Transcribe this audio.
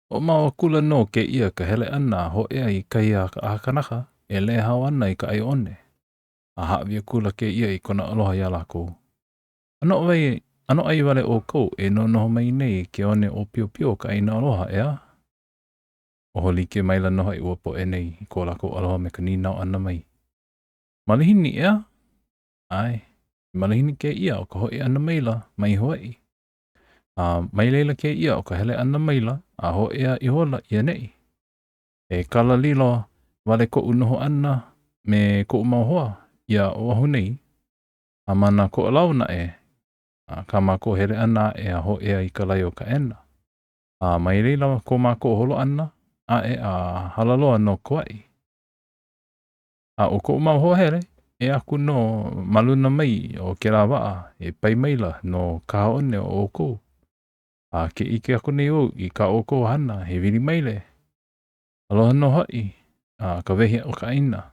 O kula no ke Hiiaka hele ana ho ea I ka Hiiaka a kanaka e le hao ana I ka ai one. A haawia kula ke ia I kona aloha ia lako. Ano ai wale o kou e no noho mai nei ke one o pio pio ka ina aloha ea. O holi ke maila noho I uapo e nei ko lako aloha me ka ninau ana mai. Malihini ea? Ai, malihini ke ia o ka hoi ana maila mai Hawaii. Mai leila ke ia o ka hele ana maila a ho ea I hola ia nei. E kala lilo wale ko unoho ana me ko umauhoa ia o ahu nei. A mana ko launa e. Ka mako hele ana e a ho ea I ka lai o ka ena. Mai leila ko mako holo ana a e a halaloa no Kauai. O ko umauhoa hele. E aku no maluna mai o ke la waa e pai maila no ka haone o oko. Ke ike aku nei o I ka oko hana he wili maile. Aloha no hoi. Ka wehi o ka aina.